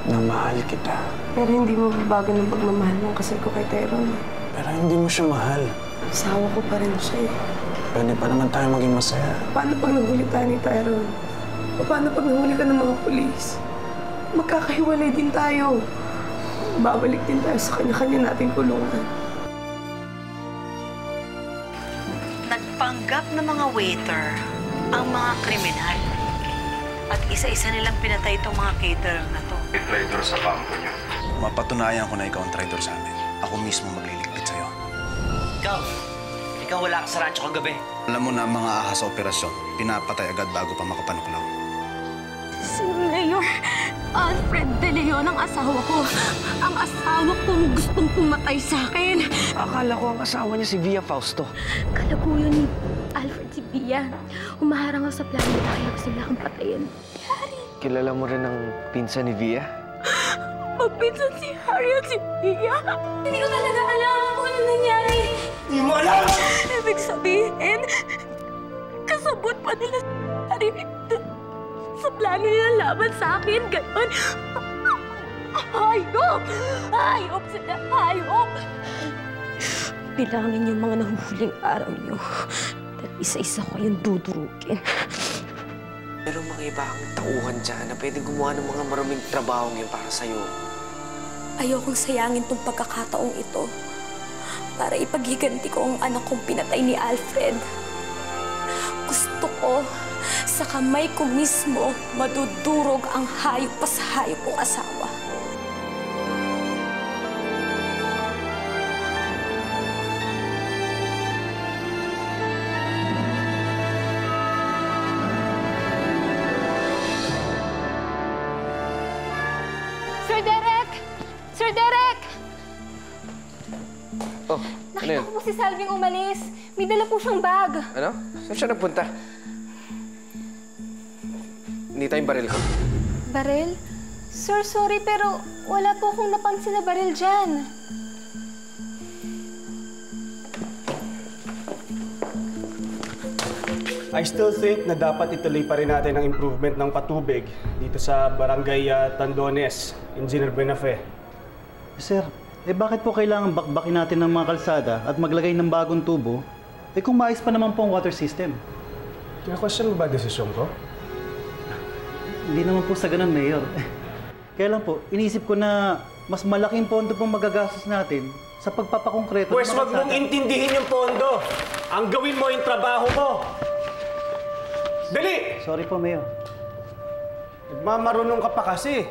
na mahal kita. Pero hindi mo babago ng pagmamahal ng kasal ko kay Tyrone. Pero hindi mo siya mahal. Asawa ko pa rin siya eh. Pwede pa naman tayo maging masaya. Paano pag nahuli tayo ni Tyrone? O paano pag nahuli ka ng mga pulis? Magkakahiwalay din tayo. Babalik din tayo sa kanya-kanya nating kulungan. Nagpanggap na mga waiter ang mga kriminal. At isa-isa nilang pinatay itong mga caterer na to. Traitor sa kampo niyo. Mapatunayan ko na ikaw ang traitor sa amin. Ako mismo magliligpit sa'yo. Ikaw wala ka sa rancho kagabi. Alam mo na ang mga ahas sa operasyon, pinapatay agad bago pa makapanuklaw. Si Mayor Alfred De Leon ang asawa ko. Ang asawa kong gustong pumatay sa akin. Akala ko ang asawa niya si Via Fausto. Kalaguyo ni Alfred si Bia. Humaharang ako sa plano nila kaya gusto nila akong patayin. Kilala mo rin ang pinsan ni Via? Magpinsan si Harry at si Bia. Hindi ko talaga alam kung ano nangyari. Hindi mo alam! Ibig sabihin, kasabot pa nila si Harry sa plano nila laban sa akin. Ganon. Hayop! Hayop sila! Hayop! Bilangin yung mga nahuhuling araw niyo. At isa-isa ko kayong dudurugin. Pero mga iba ang tauhan dyan na pwedeng gumawa ng mga maraming trabaho ngayon para sa'yo. Ayokong sayangin tong pagkakataong ito para ipaghiganti ko ang anak kong pinatay ni Alfred. Gusto ko, sa kamay ko mismo, madudurog ang hayop pa sa hayop kong asawa. Sir Derek! Sir Derek! Oh, ano yun? Nakita ko po si Salving umalis. May dala po siyang bag. Ano? Saan siya nagpunta? Hindi tayong baril ko. Baril? Sir, sorry pero wala po akong napansin na baril dyan. I still think na dapat ituloy pa rin natin ang improvement ng patubig dito sa Barangay Tandones, Engineer Buenafe. Sir, bakit po kailangan bakbakin natin ng mga kalsada at maglagay ng bagong tubo? Kung maayos pa naman po ang water system. Kina-question mo ba desisyon ko? Hindi naman po sa ganun, Mayor. Kaya lang po, inisip ko na mas malaking pondo pong magagastos natin sa pagpapakongkreto. Pwes, wag mong intindihin yung pondo. Ang gawin mo yung trabaho mo. Dali! Sorry po, Mayor. Nagmamarunong ka pa kasi.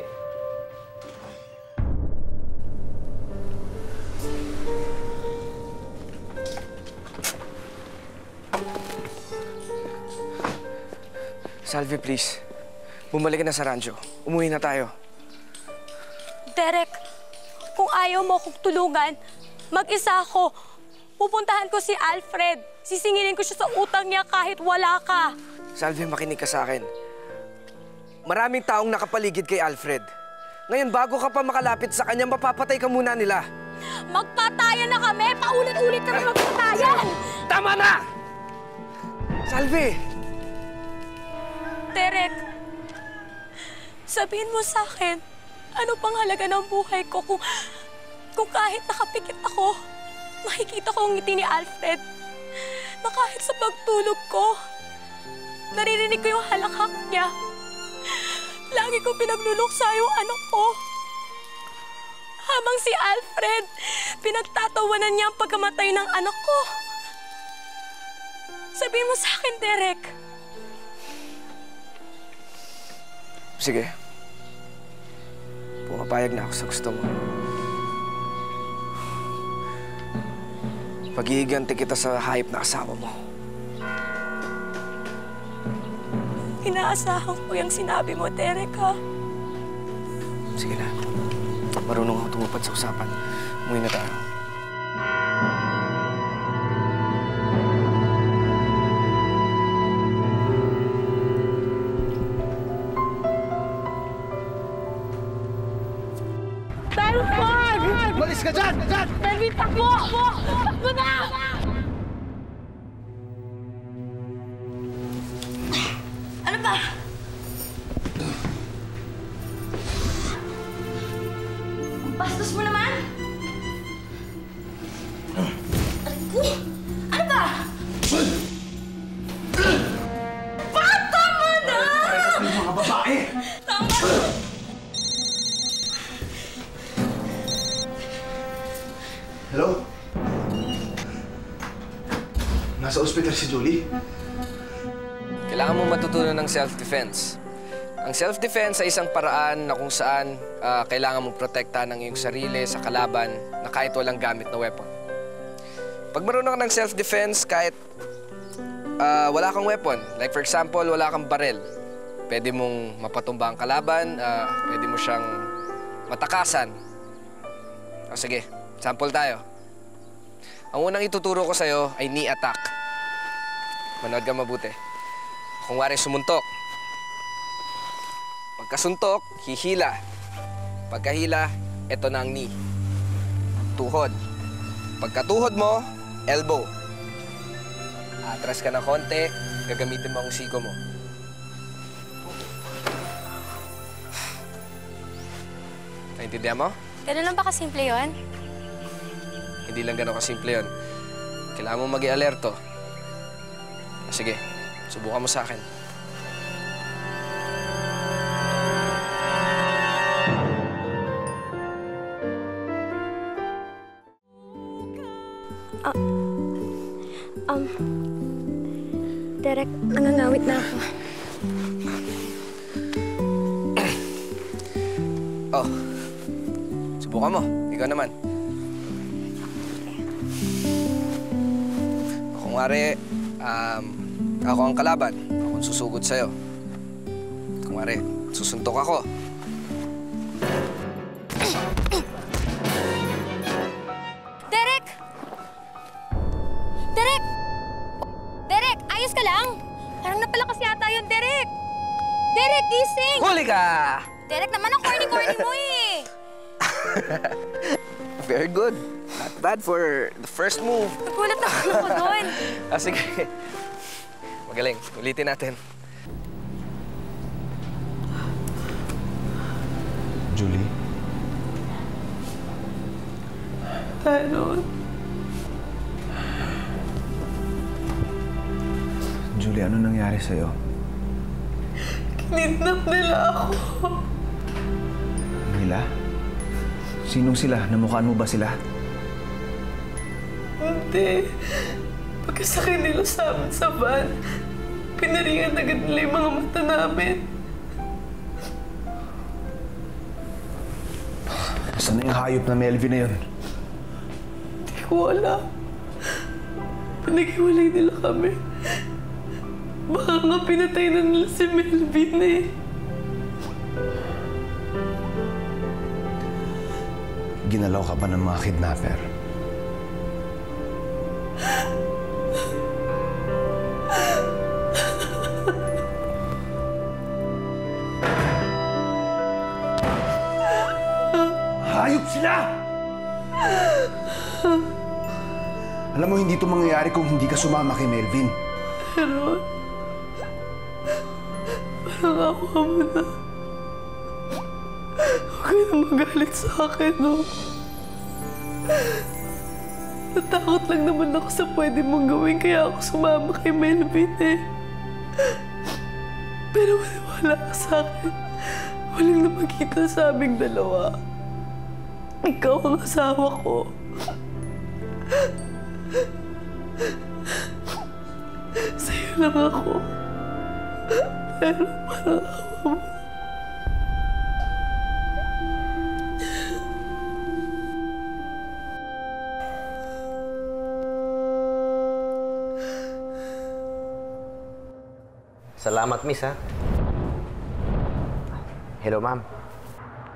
Salve, please. Bumalik ka na sa rancho. Umuwi na tayo. Derek, kung ayaw mo akong tulungan, mag-isa ako. Pupuntahan ko si Alfred. Sisingilin ko siya sa utang niya kahit wala ka. Salve, makinig ka sa akin. Maraming taong nakapaligid kay Alfred. Ngayon, bago ka pa makalapit sa kanya, mapapatay ka muna nila. Magpatayan na kami! Paulit-ulit kami magpatayan! Tama na! Salve! Derek, sabihin mo sa akin, ano pang halaga ng buhay ko kung kahit nakapikit ako, makikita ko ang ngiti ni Alfred, na kahit sa pagtulog ko, naririnig ko yung halakhak niya. Lagi ko pinagluluksa yung anak ko. Habang si Alfred, pinagtatawanan niya ang pagkamatay ng anak ko. Sabihin mo sa akin, Derek. Sige. Pumapayag na ako sa gusto mo. Paghihiganti kita sa hayop na asawa mo. Inaasahan ko yung sinabi mo, Derek, ha? Sige na. Marunong ako tumupad sa usapan. Umuwi na tayo. Malis ka dyan! Dyan! Melvin, takbo! Takbo na! Ano ba? Ano ba? Bakit tama na? Parehas ng mga babae! Tama! Hello? Nasa ospital si Julie? Kailangan mo matutunan ng self-defense. Ang self-defense ay isang paraan na kung saan kailangan mong protektahan ang iyong sarili sa kalaban na kahit walang gamit na weapon. Pag marunong ka ng self-defense, kahit wala kang weapon, like for example, wala kang barel, pwede mong mapatumba ang kalaban, pwede mo siyang matakasan. O sige, sample tayo. Ang unang ituturo ko sa'yo ay knee attack. Manood ka mabuti. Kung wari sumuntok. Pagkasuntok, hihila. Pagkahila, eto na ang knee. Tuhod. Pagkatuhod mo, elbow. Atras ka na konti, gagamitin mo ang siko mo. Naintindihan mo? Ganun lang ba kasimple yun? Hindi lang gano'n kasimple yun. Kailangan mo maging alerto. Sige, subukan mo sa akin. Derek, nangangawit na ako. Oh, subukan mo. Ikaw naman. Kung wari, ako ang kalaban. Ako ang susugod sa'yo. Kung wari, susuntok ako. Derek! Derek! Derek, ayos ka lang? Parang napalakas yata yun, Derek! Derek, gising! Huli ka! Derek naman ang corny-corny mo eh! Very good. Not bad for the first move. Nagulat ako doon. Sige. Magaling. Ulitin natin. Julie? Tyrone. Julie, ano nangyari sa'yo? Kinidnap nila ako. Nila? Sinong sila? Namukhaan mo ba sila? Hindi. Pagkasakay nila sa amin sa van, pinaringan agad nila yung mga mata namin. Saan na yung hayop na Melvin na yun? Hindi ko alam. Pinaghiwalay nila kami. Baka nga pinatay na nila si Melvin eh. Ginalaw ka pa ng mga kidnapper. Hayop sila! Alam mo, hindi ito mangyayari kung hindi ka sumama kay Melvin. Pero, parang awa mo na. Huwag ka na magalit sa akin, no? Natakot lang naman ako sa pwede mong gawin, kaya ako sumama kay Melvin eh. Pero maniwala ka sa akin. Walang napakita sa aming dalawa. Ikaw ang asawa ko. Sa'yo lang ako. Pero parang awa mo. Salamat, miss, ha? Hello, ma'am.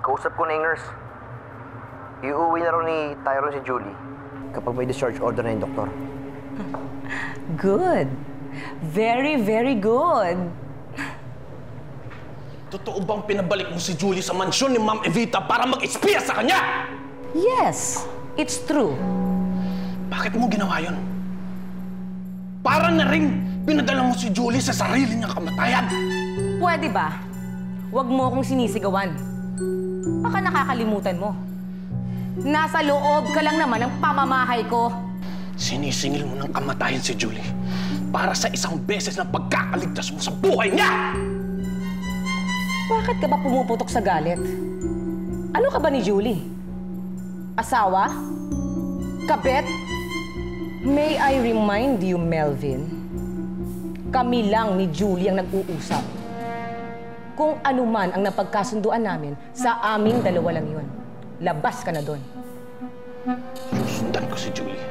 Kausap ko na yung nurse. Iuwi na raw ni Tyrone si Julie kapag may discharge order na yung doktor. Good. Very, very good. Totoo bang pinabalik mo si Julie sa mansyon ni Ma'am Evita para mag-espiya sa kanya? Yes, it's true. Bakit mo ginawa yun? Para na rin pinadala mo si Julie sa sarili niyang kamatayan. Pwede ba? Huwag mo akong sinisigawan. Baka nakakalimutan mo. Nasa loob ka lang naman ng pamamahay ko. Sinisingil mo ng kamatayan si Julie para sa isang beses na pagkakaligtas mo sa buhay niya! Bakit ka ba pumuputok sa galit? Ano ka ba ni Julie? Asawa? Kabet? May I remind you, Melvin, kami lang ni Julie ang nag-uusap. Kung ano man ang napagkasunduan namin, sa aming dalawa lang yun. Labas ka na doon. Susundan ko si Julie.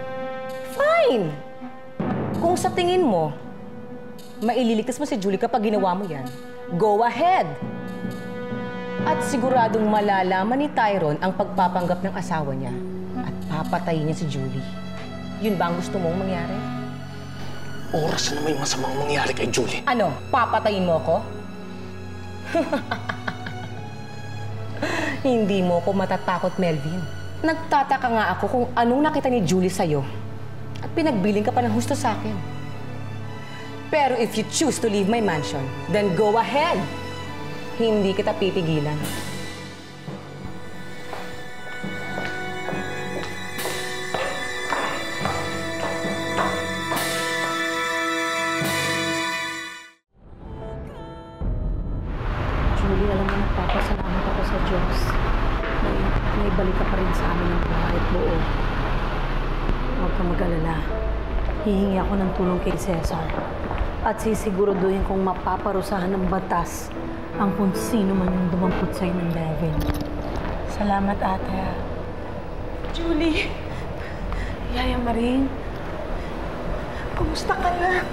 Fine! Kung sa tingin mo, maililigtas mo si Julie kapag ginawa mo yan, go ahead! At siguradong malalaman ni Tyrone ang pagpapanggap ng asawa niya at papatayin niya si Julie. Yun ba ang gusto mong mangyari? Oras na may masamang mangyari kay Julie. Ano? Papatayin mo ako? Hindi mo ako matatakot, Melvin. Nagtataka nga ako kung anong nakita ni Julie sa'yo at pinagbiling ka pa ng husto sa akin. Pero if you choose to leave my mansion, then go ahead. Hindi kita pipigilan. Julie, alam mo, nagpapasalamat ako sa Diyos. May balik ka pa rin sa amin ng buhay at buo. Huwag kang mag-alala. Hihingi ako ng tulong kay Cesar. At sisiguraduhin kong mapaparusahan ng batas ang kung sino man yung dumampot sa'yo ng Melvin. Salamat, ate. Julie! Yaya Maring! Kumusta ka na?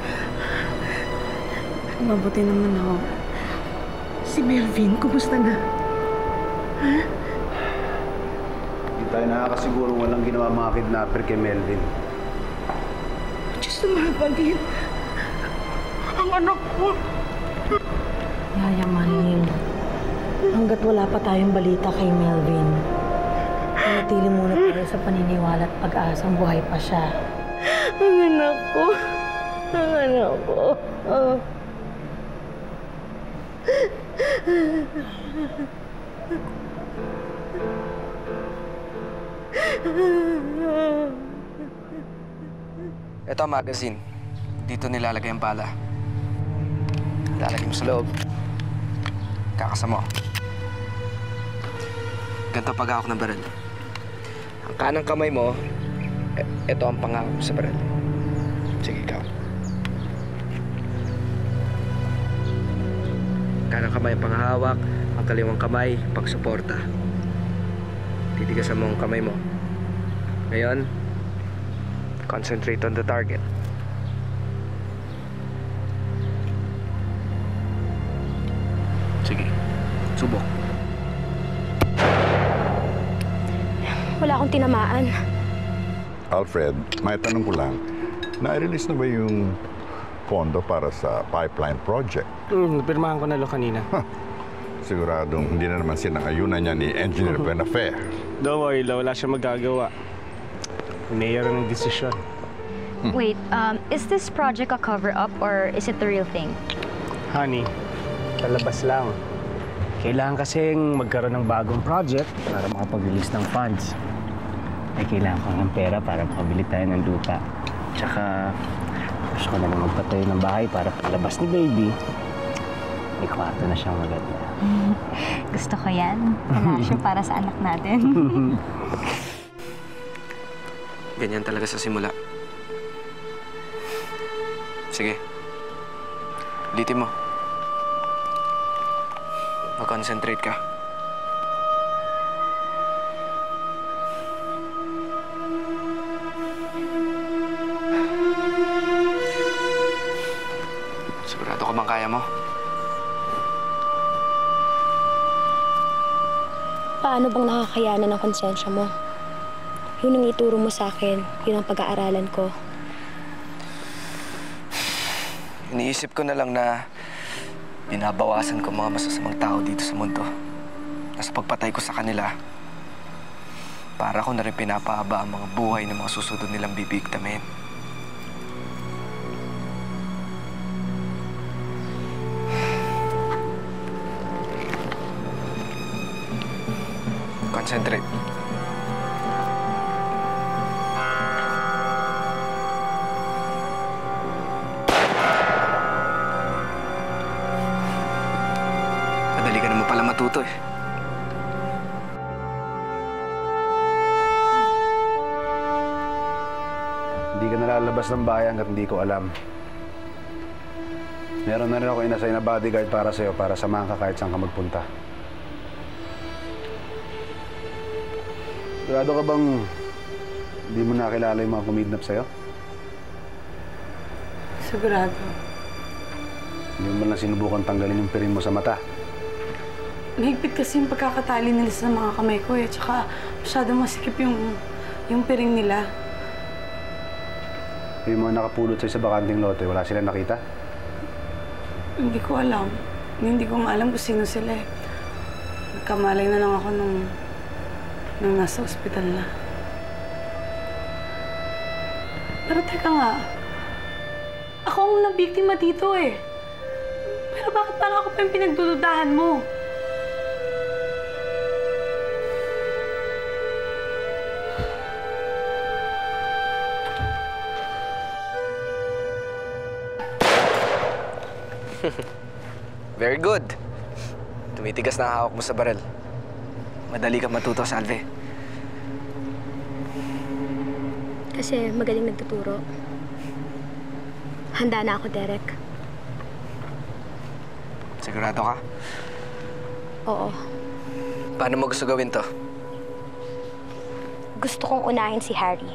Mabuti naman ako. Si Melvin, kumusta na? Ha? Hindi tayo nakakasiguro walang ginawa mga kidnapper kay Melvin. Diyos na mapagin. Ang anak ko. Yaya Maring, hanggat wala pa tayong balita kay Melvin, manatili muna tayo sa paniniwala at pag-asang buhay pa siya. Ang anak ko. Ang anak ko. Ito ang magazine. Dito nilalagay ang bala. Lalagay mo sa loob. Kakasama mo. Ganito paghawak ng baril. Ang kanang kamay mo, ito ang pangawak mo sa baril. Sige, ikaw. Kanang kamay ang panghawak, ang kaliwang kamay, pagsuporta. Titigasan mo ang kamay mo. Ngayon, concentrate on the target. Sige, subok. Wala akong tinamaan. Alfred, may tanong ko lang. Na-release na ba yung pondo para sa pipeline project? Pirmahan ko na lo kanina. Siguradong hindi na naman sinang-ayunan niya ni Engineer Benafer. Don't worry, wala siya magagawa. Mayor ng desisyon. Wait, is this project a cover-up or is it the real thing? Honey, palabas lang. Kailangan kasing magkaroon ng bagong project para makapag-release ng funds. Ay, kailangan ko ng pera para makabili tayo ng lupa. Tsaka, gusto ko na lang magpatayo ng bahay para palabas ni baby. May kwarto na siyang maganda. Gusto ko yan. Palasyo para sa anak natin. Ganyan talaga sa simula. Sige. Ulitin mo. Mag-concentrate ka. Sigurado ka bang kaya mo? Paano bang nakakayanan ng konsensya mo? Yun ang ituro mo sa akin. Yun ang pag-aaralan ko. Iniisip ko na lang na binabawasan ko mga masasamang tao dito sa mundo. Nasa pagpatay ko sa kanila, para ko na rin pinapahaba ang mga buhay ng mga susunod nilang bibigtamin. Concentrate. matuto eh. Hindi ka nalalabas ng bahay hanggat hindi ko alam. Meron na rin ako inassign na bodyguard para sa'yo para samahan ka kahit saan ka magpunta. Sigurado ka bang hindi mo nakilala yung mga kumidnap sa'yo? Sigurado. Hindi mo lang sinubukan tanggalin yung piring mo sa mata. Mahigpit kasi yung pagkakatali nila sa mga kamay ko eh. Tsaka masyadong masikip yung piring nila. Yung mga nakapulot sa'yo sa bakanting lote, wala silang nakita? Hindi ko alam. Hindi ko maalam kung sino sila eh. Nagkamalay na lang ako nung nasa ospital na. Pero teka nga, ako ang nabiktima dito eh. Pero bakit parang ako pa yung pinagdududahan mo? Very good. Tumitigas na ang hawak mo sa barel. Madali ka matuto, Salve. Kasi magaling nagtuturo. Handa na ako, Derek. Sigurado ka? Oo. Paano mo gusto gawin to? Gusto kong unahin si Harry.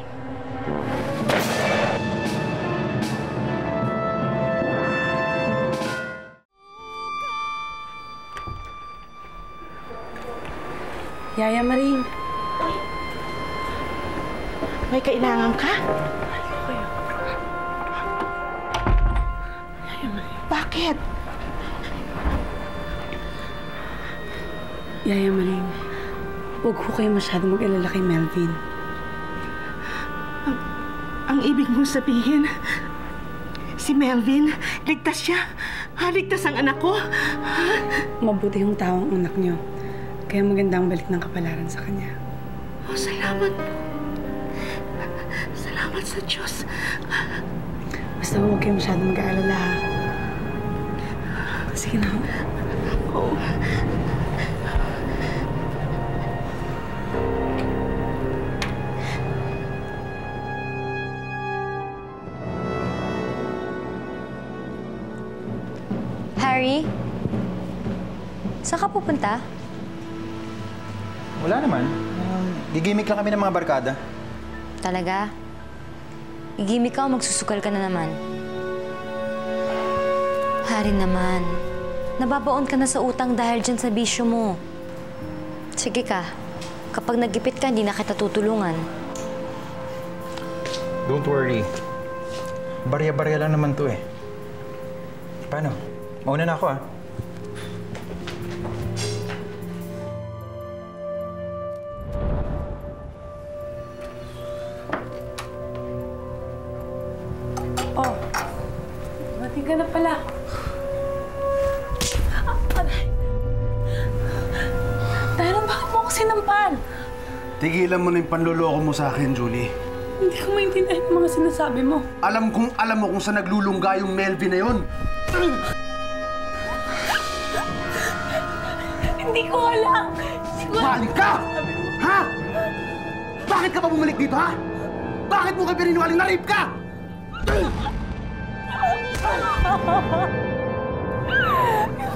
Yaya Maring. May kailangan ka? Bakit? Yaya Maring, huwag ko kayo masyado mag-alala kay Melvin. Ang ibig mong sabihin, si Melvin, ligtas siya. Ligtas ang anak ko. Mabuti yung tao ang anak niyo. Kaya magandang balik ng kapalaran sa kanya. Oh, salamat po. Salamat sa Diyos. Basta huwag kayo masyado mag-aalala, ha? Sige na. Oo. Harry? Saan ka pupunta? Wala naman. Gigimik lang kami ng mga barkada. Talaga? Igimik ka o magsusukal ka na naman? Harry naman, nababaon ka na sa utang dahil dyan sa bisyo mo. Sige ka, kapag nagipit ka, hindi na kita tutulungan. Don't worry. Barya-barya lang naman to eh. Paano? Mauna na ako ah. Oh, mating ka na pala. Tyron, bakit mo ako sinampal? Tigilan mo na yung panluloko mo sa akin, Julie. Hindi ko maintindihan yung mga sinasabi mo. Alam mo kung saan naglulungga yung Melvin na yun. Hindi ko alam. Balik ka! Ha? Bakit ka pa bumalik dito, ha? Bakit mo ka pininiwaling na-rape ka?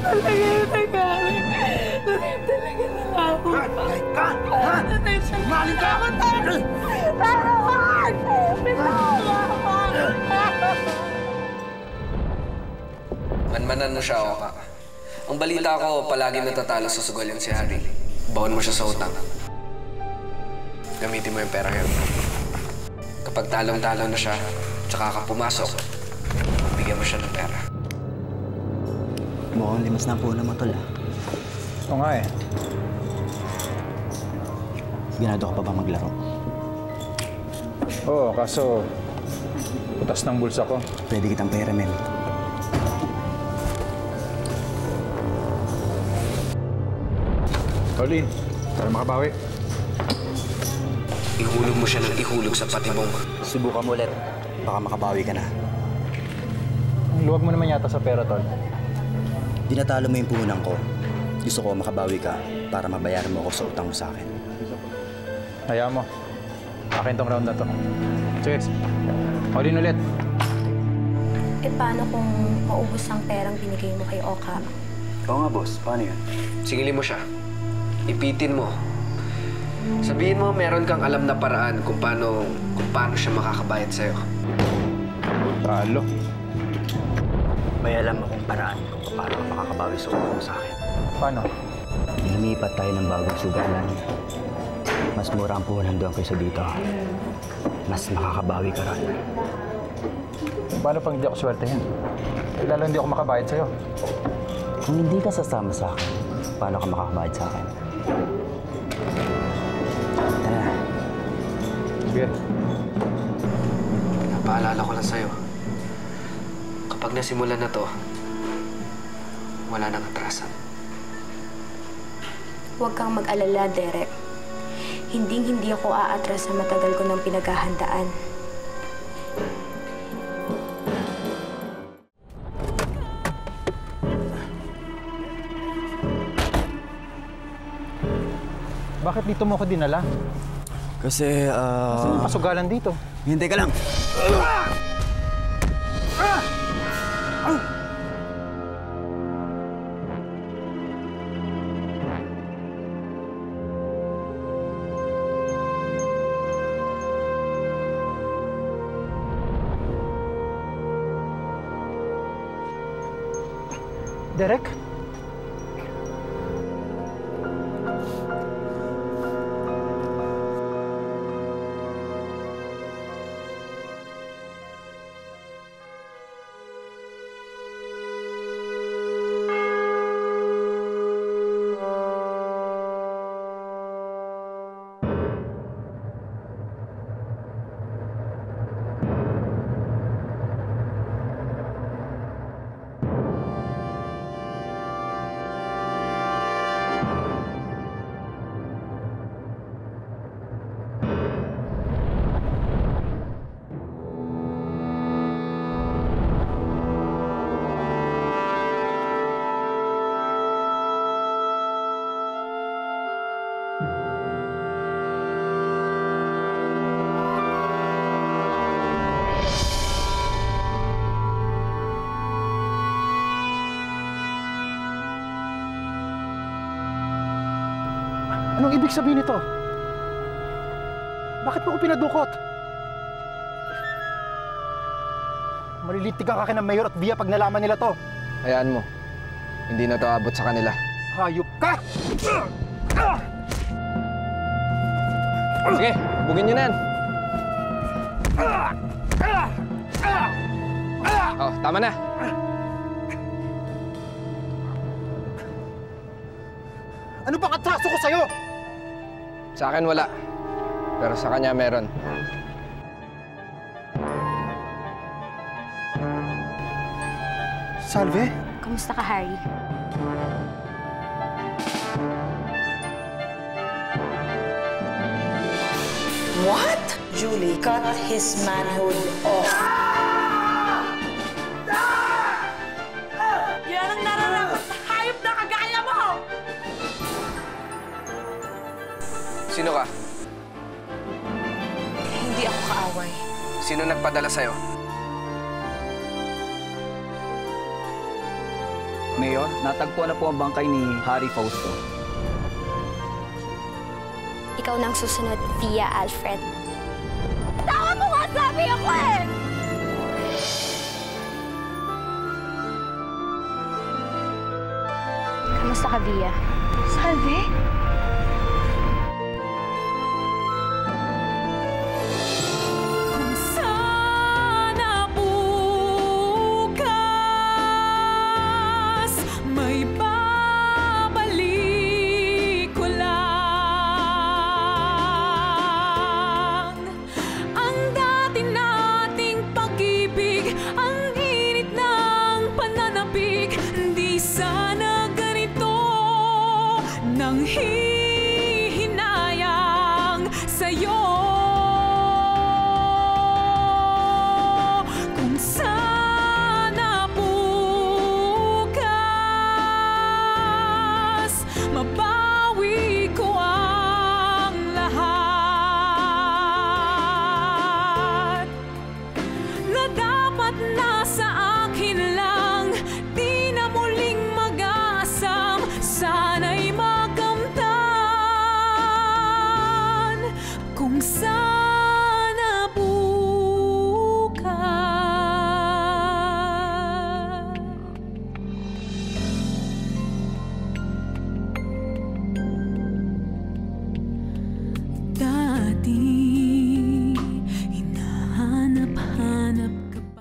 Talaga yung nangyari. Narip talaga nila ako. Balik ka! Ha? Balik ka! Taruhan! Manmanan mo siya, Oka. Ang balita ko, palagi natatalo sa sugal yan si Harry. Baon mo siya sa utang. Gamitin mo yung pera yun. Kapag talong-talo na siya, tsaka ka pumasok, bigyan mo siya ng pera. Mukhang limas na po naman tol, ah. Oo nga eh. Binado ka pa ba maglaro? Oo, kaso butas ng bulsa ko. Pwede kitang pahiramin. Pauline, para makabawi. Ihulog mo siya ng ihulog sa patibong. Subukan mo ulit. Baka makabawi ka na. Ang luwag mo naman yata sa pera, tol. Dinatalo mo yung puhunan ko. Gusto ko makabawi ka para mabayaran mo ako sa utang mo sa akin. Hayaan mo. Akin tong round na to. Sige. All-in ulit. Eh, paano kung maubos ang perang binigay mo kay Oka? Oo nga, boss. Paano yan? Singilin mo siya. Ipitin mo. Sabihin mo, meron kang alam na paraan kung paano siya makakabayad sa'yo. Talo. May alam akong paraan kung paano ka makakabawi sa utang mo sa akin. Paano? Lumipat tayo ng bagong sugalan. Mas mura ang puhunan doon kaysa dito. Mas makakabawi ka rin. Paano pang hindi ako swertehin? Lalo hindi ako makabayad sa'yo. Kung hindi ka sasama sa akin, paano ka makakabayad sa akin? Tara na. Sige. Napaalala ko lang sa'yo. Kapag nasimulan na to, wala nang atrasan. Huwag kang mag-alala, Derek. Hindi ako aatras sa matagal ko ng pinaghahandaan. Bakit dito mo ako dinala? Kasi, Kasi may pasugalan dito. Hintay ka lang. Derek? Anong ibig sabihin nito? Bakit mo ko pinadukot? Malilitigan ka ng mayor at Via pag nalaman nila to. Hayaan mo. Hindi na to abot sa kanila. Hayop ka! Sige, bugin nyo na yan. Oh, tama na. Ano bang atraso ko sa'yo? Sa akin wala. Pero sa kanya meron. Salve? Kamusta ka, Harry? What? Julie cut his manhood off. Yan ang nararapat sa hayop na kagaya mo! Sino ka? Hindi ako kaaway. Sino nagpadala sa'yo? Mayor, natagpuan na po ang bangkay ni Harry Fausto. Ikaw nang susunod, Tia Alfred. Tawa mo nga, sabi ako eh! Kamusta ka, Via? Salve? dapat nasa akin lang.